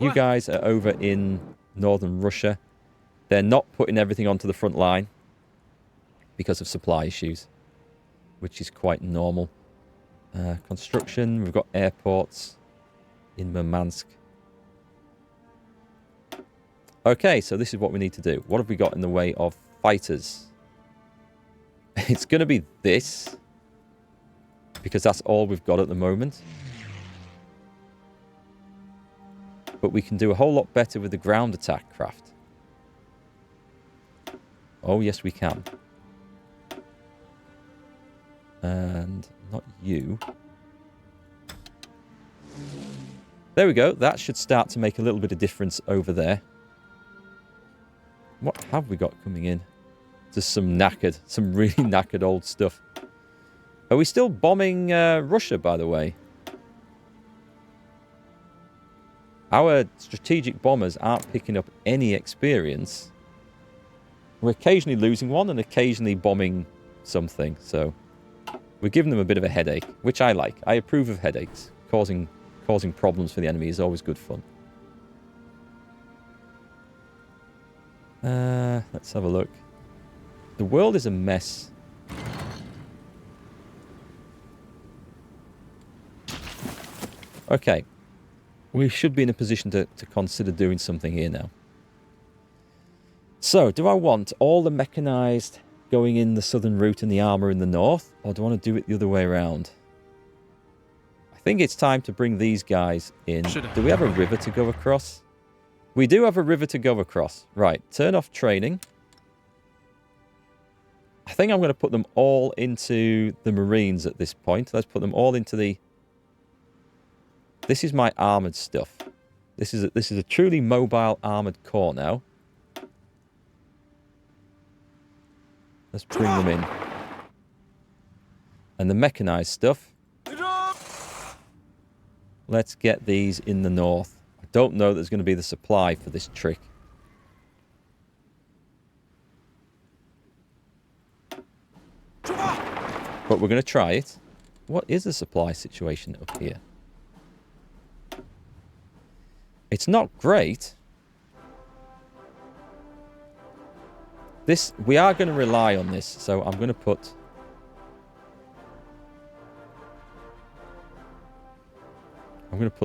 You guys are over in northern Russia. They're not putting everything onto the front line because of supply issues, which is quite normal. Construction, we've got airports in Murmansk. Okay, so this is what we need to do. What have we got in the way of fighters? It's going to be this, because that's all we've got at the moment. But we can do a whole lot better with the ground attack craft. Oh, yes, we can. And not you. There we go. That should start to make a little bit of difference over there. What have we got coming in? Just some really knackered old stuff. Are we still bombing Russia, by the way? Our strategic bombers aren't picking up any experience. We're occasionally losing one and occasionally bombing something, so we're giving them a bit of a headache, which I like. I approve of headaches. Causing problems for the enemy is always good fun. Let's have a look. The world is a mess. Okay. We should be in a position to consider doing something here now. So, do I want all the mechanized going in the southern route and the armor in the north? Or do I want to do it the other way around? I think it's time to bring these guys in. Do we have a river to go across? We do have a river to go across. Right, turn off training. I think I'm going to put them all into the Marines at this point. Let's put them all into the... This is my armoured stuff. This is a truly mobile armoured corps now. Let's bring them in. And the mechanised stuff. Let's get these in the north. I don't know there's going to be the supply for this trick. But we're going to try it. What is the supply situation up here? It's not great. We are going to rely on this, so I'm going to put...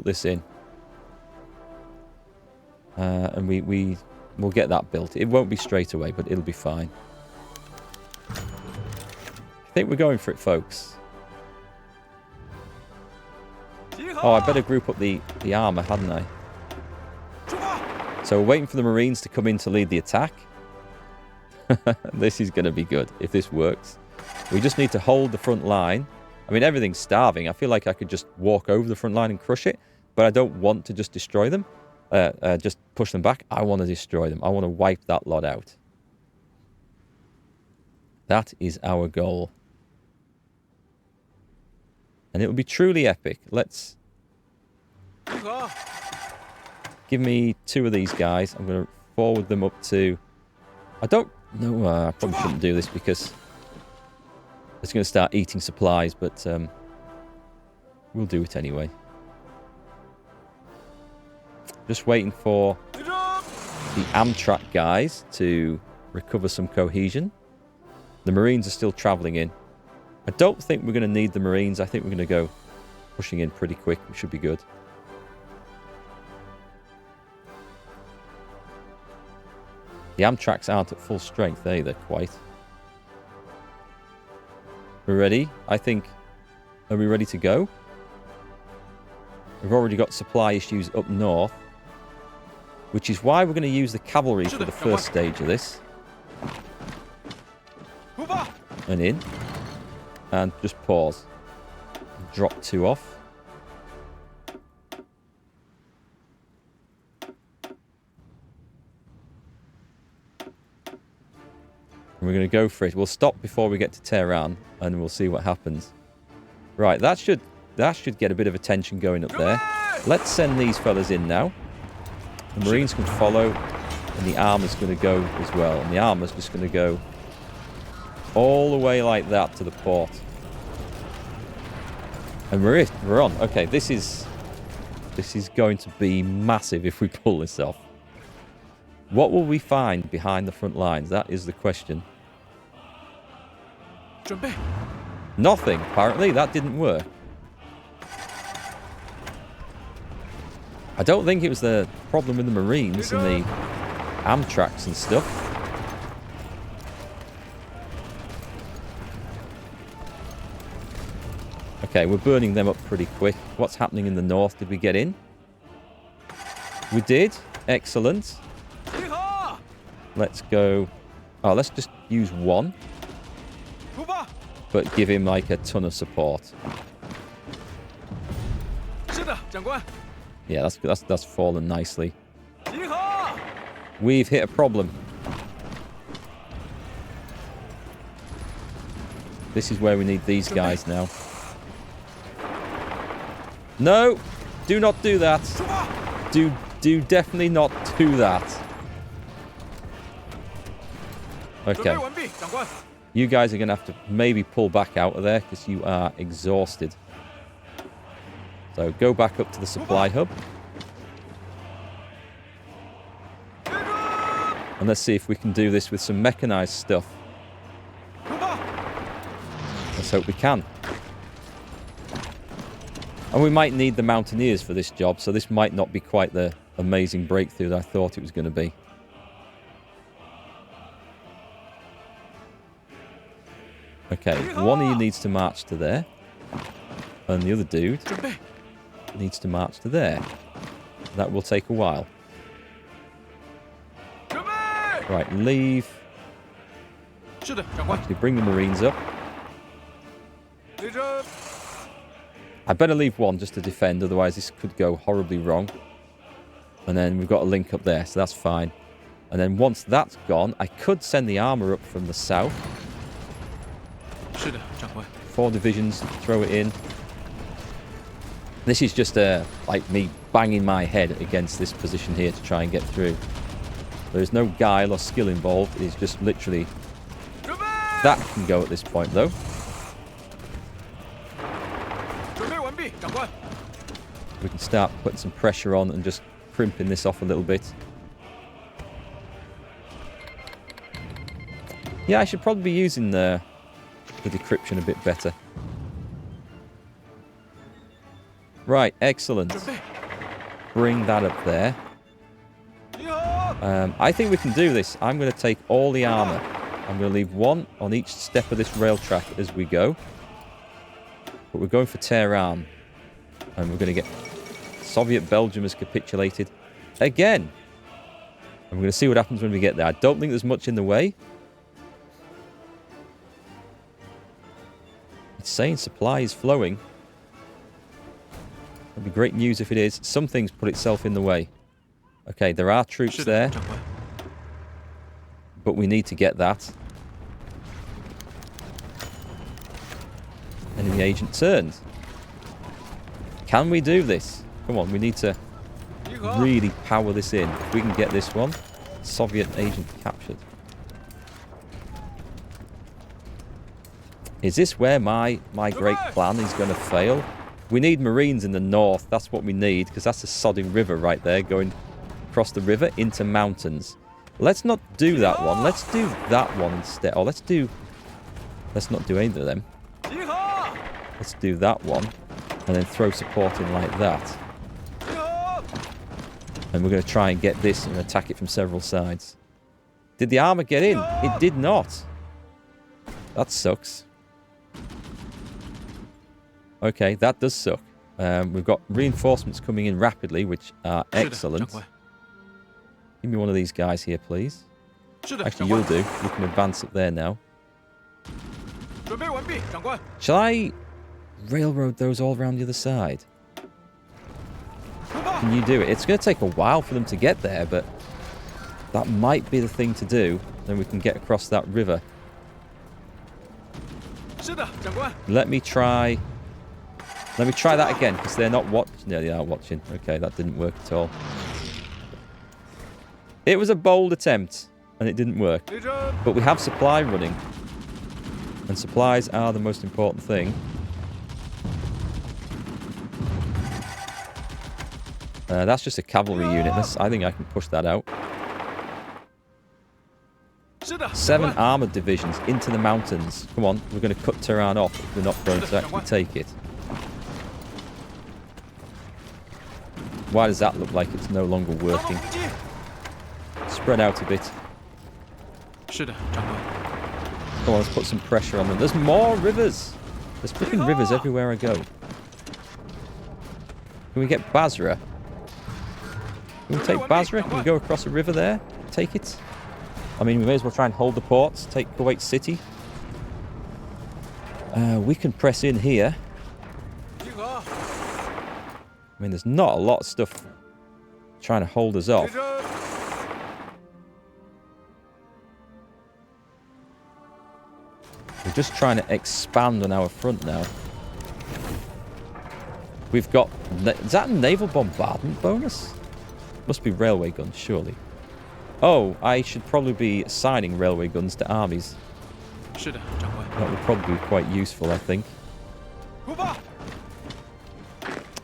this in. And we'll get that built. It won't be straight away, but it'll be fine. I think we're going for it, folks. Oh, I better group up the armour, hadn't I? So we're waiting for the Marines to come in to lead the attack. This is going to be good if this works. We just need to hold the front line. I mean, everything's starving. I feel like I could just walk over the front line and crush it. But I don't want to just destroy them. Just push them back. I want to destroy them. I want to wipe that lot out. That is our goal. And it will be truly epic. Let's... Give me 2 of these guys. I'm going to forward them up to... I don't know. I probably shouldn't do this because it's going to start eating supplies, but we'll do it anyway. Just waiting for the Amtrak guys to recover some cohesion. The Marines are still travelling in. I don't think we're going to need the Marines. I think we're going to go pushing in pretty quick. We should be good. The Amtraks aren't at full strength either, quite. We're ready, I think. Are we ready to go? We've already got supply issues up north, which is why we're going to use the cavalry for the first stage of this. And in. And just pause. Drop 2 off. And we're going to go for it. We'll stop before we get to Tehran, and we'll see what happens. Right, that should get a bit of attention going up there. Let's send these fellas in now. The Marines can follow, and the armor's going to go as well. And the armor's just going to go all the way like that to the port. And we're on. Okay, this is This is going to be massive if we pull this off. What will we find behind the front lines? That is the question. Nothing, apparently. That didn't work. I don't think it was the problem with the Marines and the Amtraks and stuff. Okay, we're burning them up pretty quick. What's happening in the north? Did we get in? We did. Excellent. Let's go. Oh, let's just use one. But give him like a ton of support. Yeah, that's fallen nicely. We've hit a problem. This is where we need these guys now. No! Do not do that. Do definitely not do that. Okay. You guys are going to have to maybe pull back out of there because you are exhausted. So go back up to the supply hub. And let's see if we can do this with some mechanized stuff. Let's hope we can. And we might need the mountaineers for this job, so this might not be quite the amazing breakthrough that I thought it was going to be. Okay, one of you needs to march to there. And the other dude needs to march to there. That will take a while. Right, leave. Actually, bring the Marines up. I better leave one just to defend, otherwise this could go horribly wrong. And then we've got a link up there, so that's fine. And then once that's gone, I could send the armour up from the south. 4 divisions, throw it in. This is just like me banging my head against this position here to try and get through. There's no guile or skill involved. It's just literally... That can go at this point, though. We can start putting some pressure on and just crimping this off a little bit. Yeah, I should probably be using the decryption a bit better. Right, excellent. Bring that up there. I think we can do this. I'm going to take all the armour. I'm going to leave one on each step of this rail track as we go. But we're going for Tehran. And we're going to get... Soviet Belgium has capitulated again. And we're going to see what happens when we get there. I don't think there's much in the way. It's saying supply is flowing. It'd be great news if it is. Something's put itself in the way. Okay, there are troops there. But we need to get that. Enemy agent turned. Can we do this? Come on, we need to really power this in. If we can get this one. Soviet agent captured. Is this where my great plan is going to fail? We need Marines in the north. That's what we need, because that's a sodding river right there going across the river into mountains. Let's not do that one. Let's do that one instead. Oh, let's not do either of them. Let's do that one. And then throw support in like that. And we're going to try and get this and attack it from several sides. Did the armour get in? It did not. That sucks. Okay, that does suck. We've got reinforcements coming in rapidly, which are excellent. Give me one of these guys here, please. Actually, you'll do. You can advance up there now. Shall I railroad those all around the other side? Can you do it? It's going to take a while for them to get there, but that might be the thing to do. Then we can get across that river. Let me try that again, because they're not watching. No, they are watching. Okay, that didn't work at all. It was a bold attempt, and it didn't work. But we have supply running. And supplies are the most important thing. That's just a cavalry unit. I think I can push that out. 7 armoured divisions into the mountains. Come on, we're going to cut Tehran off if we're not going to actually take it. Why does that look like it's no longer working? Spread out a bit. Come on, let's put some pressure on them. There's more rivers. There's flipping rivers everywhere I go. Can we get Basra? Can we take Basra? Can we go across a river there? Take it? I mean, we may as well try and hold the ports. Take Kuwait City. We can press in here. I mean, there's not a lot of stuff trying to hold us off. We're just trying to expand on our front now. We've got... Is that a naval bombardment bonus? Must be railway guns, surely. Oh, I should probably be assigning railway guns to armies. That would probably be quite useful, I think.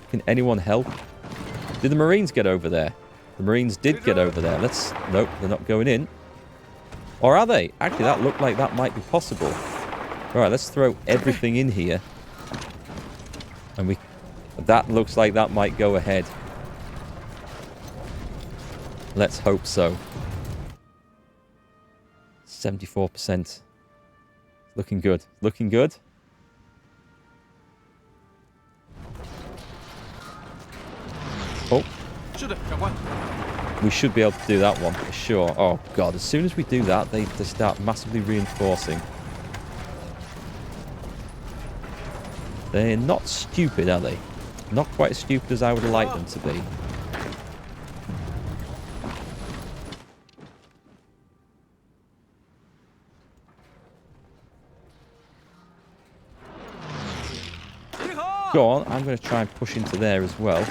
Can anyone help? Did the Marines get over there? The Marines did get over there. Let's... Nope, they're not going in. Or are they? Actually, that looked like that might be possible. Alright, let's throw everything in here. And we... That looks like that might go ahead. Let's hope so. 74%. Looking good. Looking good. Oh. We should be able to do that one for sure. Oh god, as soon as we do that, they start massively reinforcing. They're not stupid, are they? Not quite as stupid as I would like them to be. Go on, I'm going to try and push into there as well.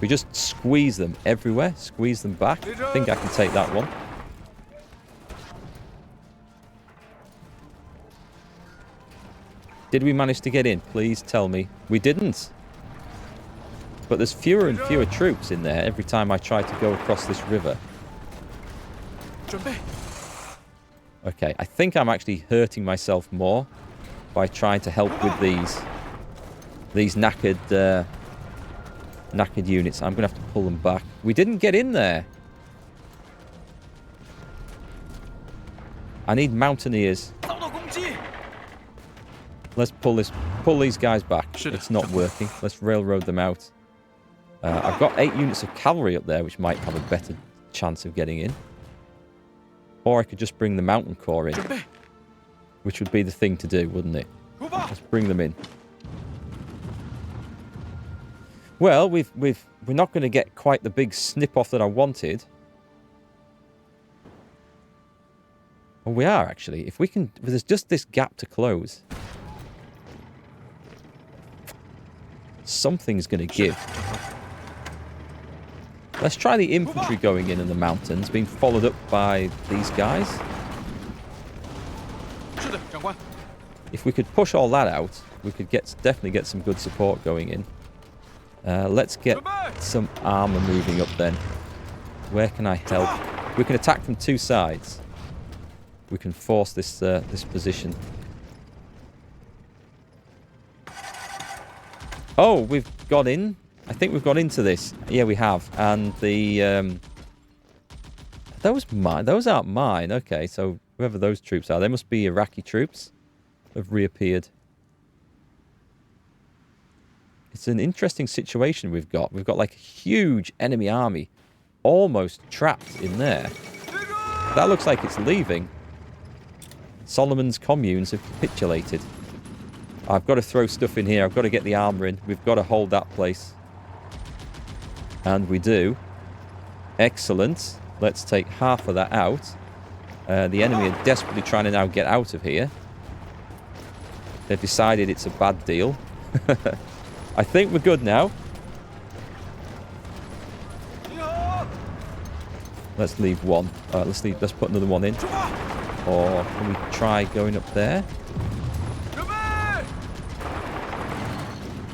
We just squeeze them everywhere, squeeze them back. I think I can take that one. Did we manage to get in? Please tell me. We didn't. But there's fewer and fewer troops in there every time I try to go across this river. Okay, I think I'm actually hurting myself more by trying to help with these knackered units. I'm going to have to pull them back. We didn't get in there. I need mountaineers. Let's pull these guys back. It's not working. Let's railroad them out. I've got 8 units of cavalry up there, which might have a better chance of getting in. Or I could just bring the mountain corps in, which would be the thing to do, wouldn't it? Let's bring them in. Well, we're not going to get quite the big snip off that I wanted. Well, we are actually. If we can, there's just this gap to close. Something's going to give. Let's try the infantry going in the mountains, being followed up by these guys. If we could push all that out, we could definitely get some good support going in. Let's get some armor moving up then. Where can I help? We can attack from 2 sides. We can force this position. Oh, we've got in. I think we've got into this. Yeah, we have. And the those aren't mine. Okay, so whoever those troops are, they must be Iraqi troops. Have reappeared. It's an interesting situation we've got. We've got like a huge enemy army almost trapped in there. That looks like it's leaving. Solomon's communes have capitulated. I've got to throw stuff in here. I've got to get the armor in. We've got to hold that place. And we do. Excellent. Let's take half of that out. The enemy are desperately trying to now get out of here. They've decided it's a bad deal. I think we're good now. Let's leave one. Let's put another one in. Or can we try going up there?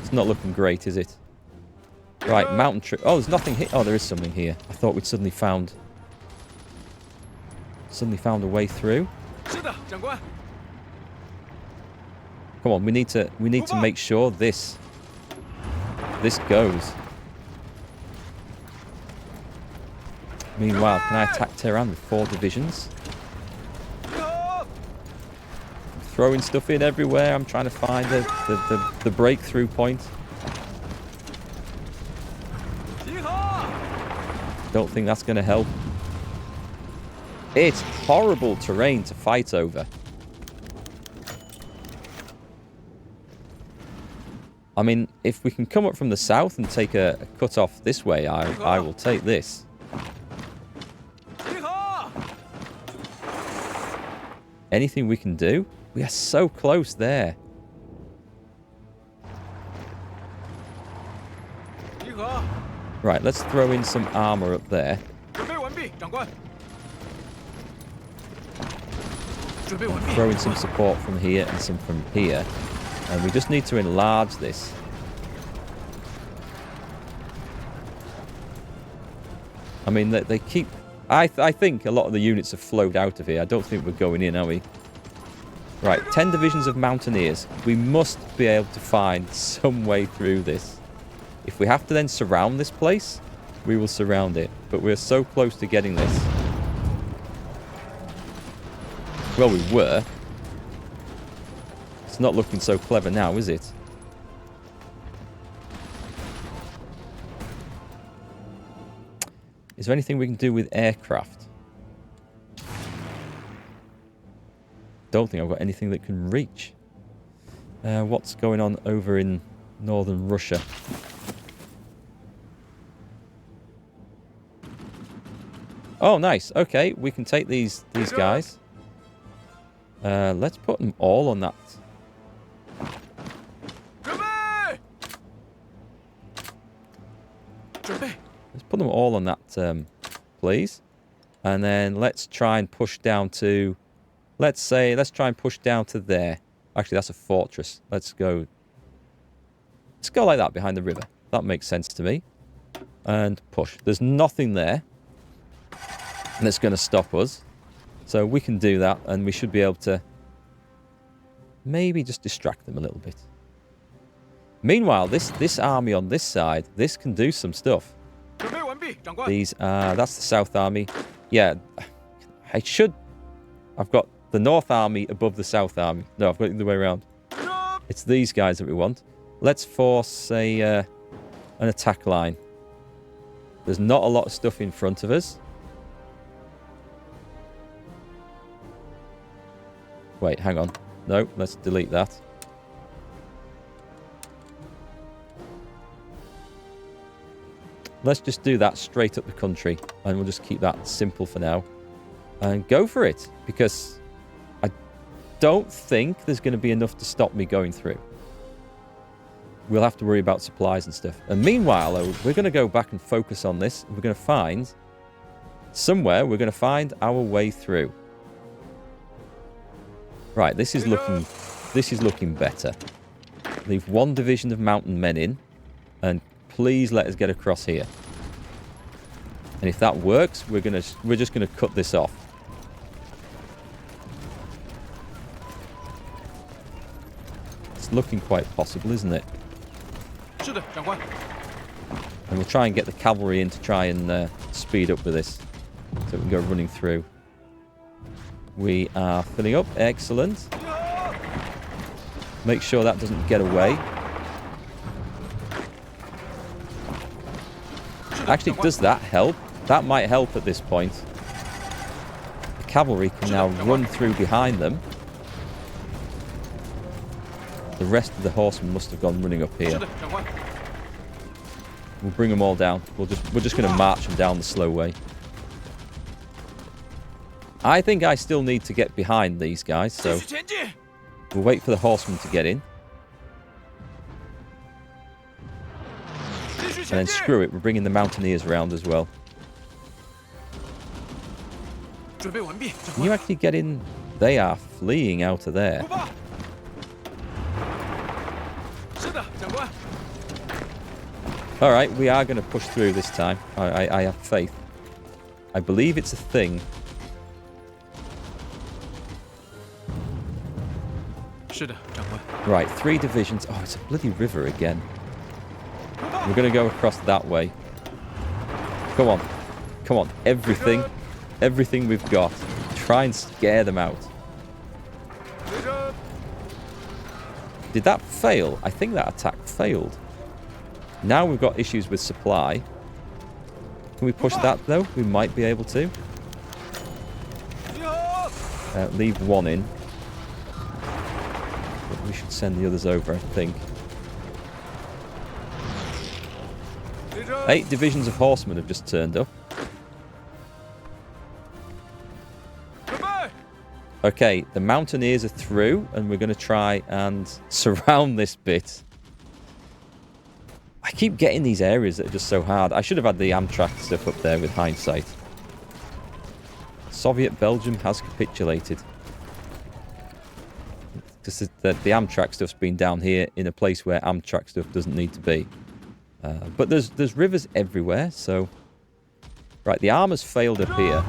It's not looking great, is it? Right, mountain trip. Oh, there's nothing here. Oh, there is something here. I thought we'd suddenly found a way through. Come on, we need to make sure this goes. Meanwhile, can I attack Tehran with 4 divisions? I'm throwing stuff in everywhere. I'm trying to find the breakthrough point. Don't think that's going to help. It's horrible terrain to fight over. I mean, if we can come up from the south and take a cut off this way, I will take this. Anything we can do? We are so close there. Right, let's throw in some armor up there. Throw in some support from here and some from here. And we just need to enlarge this. I mean, they keep... I think a lot of the units have flowed out of here. I don't think we're going in, are we? Right, 10 divisions of mountaineers. We must be able to find some way through this. If we have to then surround this place, we will surround it. But we're so close to getting this. Well, we were. It's not looking so clever now, is it? Is there anything we can do with aircraft? Don't think I've got anything that can reach. What's going on over in northern Russia? Oh, nice. Okay, we can take these guys. Let's put them all on that. Let's put them all on that, please. And then let's try and push down to... Let's try and push down to there. Actually, that's a fortress. Let's go like that behind the river. That makes sense to me. And push. There's nothing there that's going to stop us. So we can do that, and we should be able to maybe just distract them a little bit. Meanwhile, this army on this side, this can do some stuff. That's the South Army. Yeah, I've got the North Army above the South Army. No, I've got it the way around. It's these guys that we want. Let's force an attack line. There's not a lot of stuff in front of us. Wait, hang on. No, let's delete that. Let's just do that straight up the country. And we'll just keep that simple for now. And go for it. Because I don't think there's going to be enough to stop me going through. We'll have to worry about supplies and stuff. And meanwhile, though, we're going to go back and focus on this. We're going to find... Somewhere, we're going to find our way through. Right, this is looking better. Leave 1 division of mountain men in. And please let us get across here. And if that works, we're just gonna cut this off. It's looking quite possible, isn't it? And we'll try and get the cavalry in to try and speed up with this. So we can go running through. We are filling up. Excellent. Make sure that doesn't get away. Actually, does that help? That might help at this point. The cavalry can now run through behind them. The rest of the horsemen must have gone running up here. We'll bring them all down. We're just going to march them down the slow way. I think I still need to get behind these guys, so we'll wait for the horsemen to get in. And then screw it, we're bringing the mountaineers around as well. Can you actually get in? They are fleeing out of there. All right, we are going to push through this time. I have faith. I believe it's a thing. Right, 3 divisions. Oh, it's a bloody river again. We're going to go across that way. Come on. Come on. Everything. Everything we've got. Try and scare them out. Did that fail? I think that attack failed. Now we've got issues with supply. Can we push that, though? We might be able to. Leave 1 in. But we should send the others over, I think. 8 divisions of horsemen have just turned up. Okay, the mountaineers are through, and we're going to try and surround this bit. I keep getting these areas that are just so hard. I should have had the Amtrak stuff up there with hindsight. Soviet Belgium has capitulated. Because the Amtrak stuff's been down here in a place where Amtrak stuff doesn't need to be. But there's rivers everywhere, so... Right, the armor's failed up here.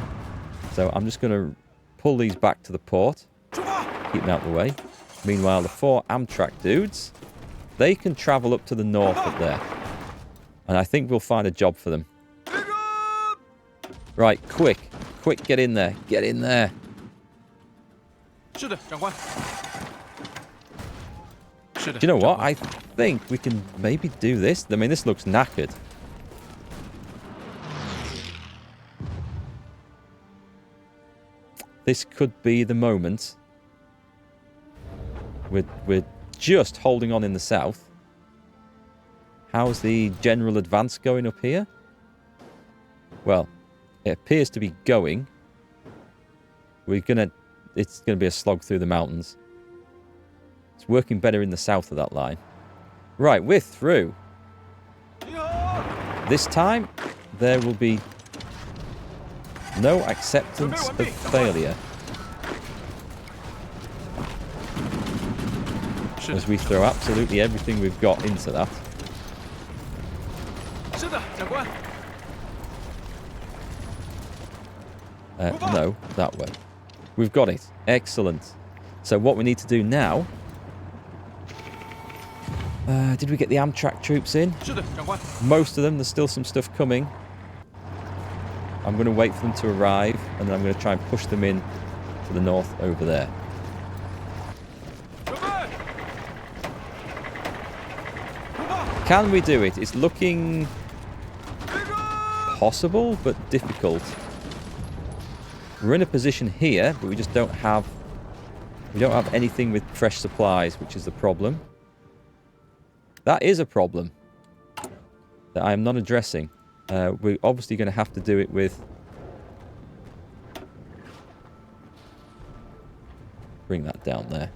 So I'm just going to pull these back to the port. Keep them out of the way. Meanwhile, the 4 Amtrak dudes, they can travel up to the north up there. And I think we'll find a job for them. Right, quick. Quick, get in there. Get in there. Do you know what? I think we can maybe do this. I mean, this looks knackered. This could be the moment. We're just holding on in the south. How's the general advance going up here? Well, it appears to be going. It's gonna be a slog through the mountains. It's working better in the south of that line. Right, we're through. This time, there will be no acceptance of failure. As we throw absolutely everything we've got into that. No, that way. We've got it. Excellent. So what we need to do now... did we get the Amtrak troops in? Most of them. There's still some stuff coming. I'm going to wait for them to arrive, and then I'm going to try and push them in to the north over there. Can we do it? It's looking possible, but difficult. We're in a position here, but we just don't have... We don't have anything with fresh supplies, which is the problem. That is a problem that I am not addressing. We're obviously going to have to do it with... Bring that down there.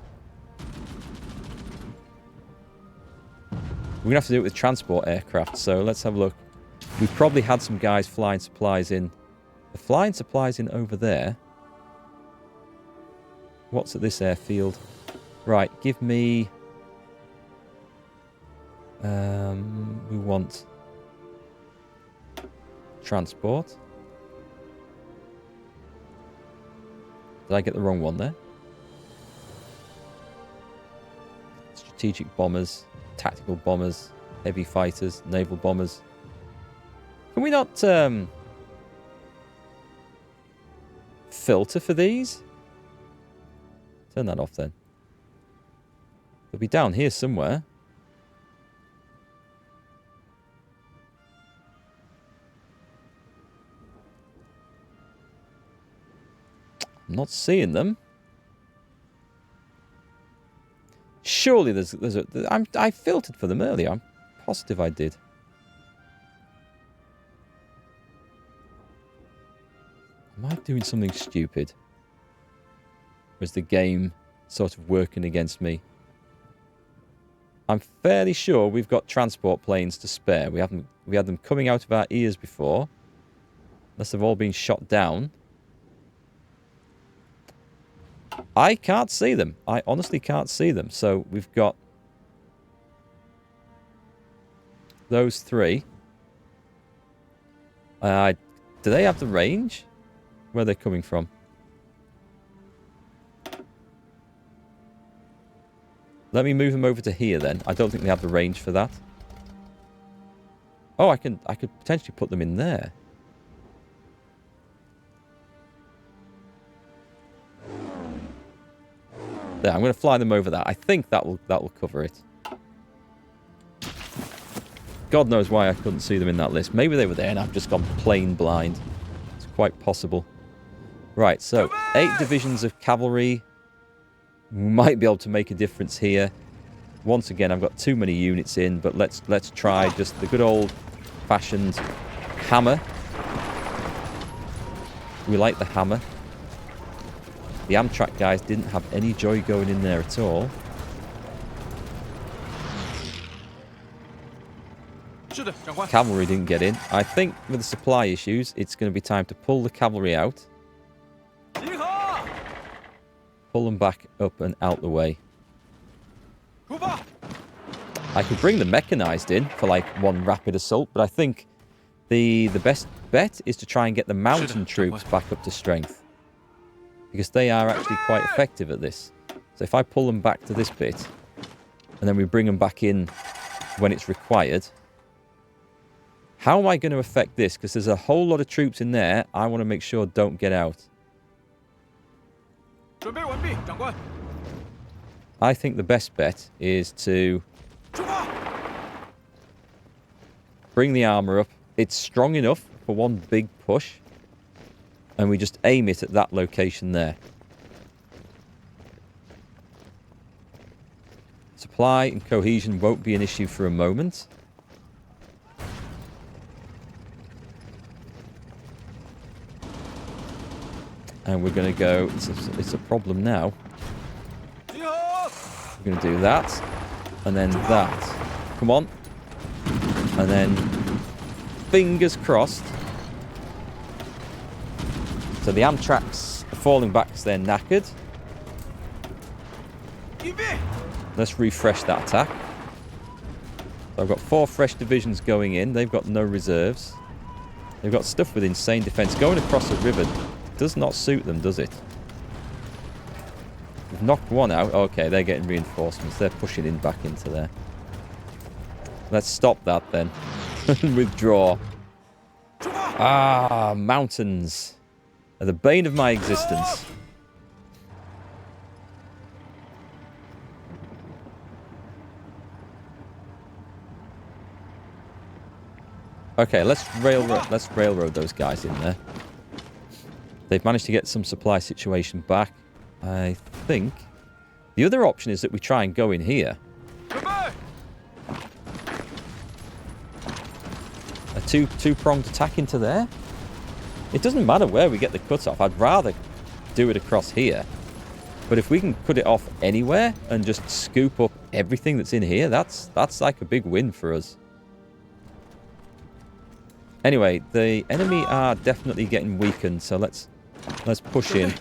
We're going to have to do it with transport aircraft, so let's have a look. We probably had some guys flying supplies in. The flying supplies in over there. What's at this airfield? Right, give me... we want... transport. Did I get the wrong one there? Strategic bombers, tactical bombers, heavy fighters, naval bombers. Can we not filter for these? Turn that off then. They'll be down here somewhere. I'm not seeing them. Surely there's a... I filtered for them earlier. I'm positive I did. Am I doing something stupid? Or is the game sort of working against me? I'm fairly sure we've got transport planes to spare. We had them coming out of our ears before. Unless they've all been shot down. I can't see them. I honestly can't see them. So we've got those three. Do they have the range? Where are they coming from? Let me move them over to here then. I don't think they have the range for that. Oh, I could potentially put them in there. There, I'm going to fly them over that. I think that will cover it. God knows why I couldn't see them in that list. Maybe they were there and I've just gone plain blind. It's quite possible. Right, so 8 divisions of cavalry. Might be able to make a difference here. Once again, I've got too many units in, but let's try just the good old-fashioned hammer. We like the hammer. The Amtrak guys didn't have any joy going in there at all. Cavalry didn't get in. I think with the supply issues, it's going to be time to pull the cavalry out. Pull them back up and out the way. I could bring the mechanized in for like one rapid assault, but I think the best bet is to try and get the mountain troops back up to strength. Because they are actually quite effective at this. So if I pull them back to this bit, and then we bring them back in when it's required. How am I going to affect this? Because there's a whole lot of troops in there I want to make sure don't get out. I think the best bet is to bring the armor up. It's strong enough for one big push. And we just aim it at that location there. Supply and cohesion won't be an issue for a moment. And we're going to go... It's a problem now. We're going to do that. And then that. Come on. And then... Fingers crossed. So the Amtraks are falling back because they're knackered. Let's refresh that attack. So I've got 4 fresh divisions going in. They've got no reserves. They've got stuff with insane defense. Going across a river does not suit them, does it? We've knocked one out. Okay, they're getting reinforcements. They're pushing in back into there. Let's stop that then. And withdraw. Ah, mountains are the bane of my existence. Okay, let's railroad those guys in there. They've managed to get some supply situation back. I think the other option is that we try and go in here. A two-pronged attack into there. It doesn't matter where we get the cut-off. I'd rather do it across here. But if we can cut it off anywhere and just scoop up everything that's in here, that's like a big win for us. Anyway, the enemy are definitely getting weakened, so let's push in.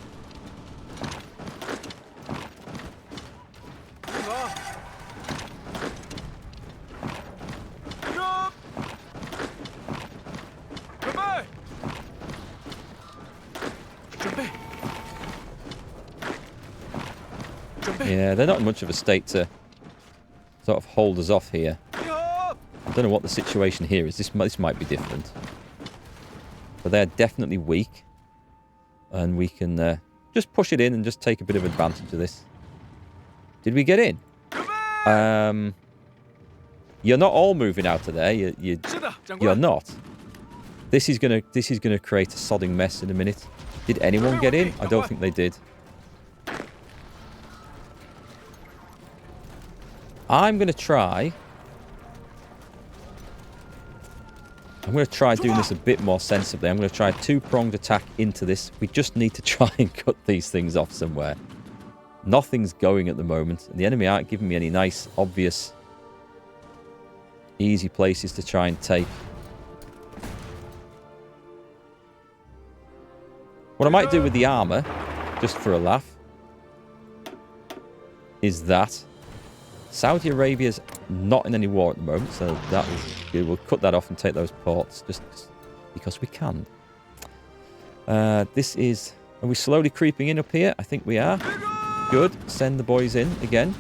Yeah, they're not in much of a state to sort of hold us off here. I don't know what the situation here is. This might be different. But they're definitely weak. And we can just push it in and just take a bit of advantage of this. Did we get in? You're not all moving out of there. You're not. This is gonna create a sodding mess in a minute. Did anyone get in? I don't think they did. I'm going to try doing this a bit more sensibly. I'm going to try a two-pronged attack into this. We just need to try and cut these things off somewhere. Nothing's going at the moment. The enemy aren't giving me any nice, obvious, easy places to try and take. What I might do with the armor, just for a laugh, is that. Saudi Arabia's not in any war at the moment, so that is good. We'll cut that off and take those ports just because we can. This is... Are we slowly creeping in up here? I think we are. Good. Send the boys in again.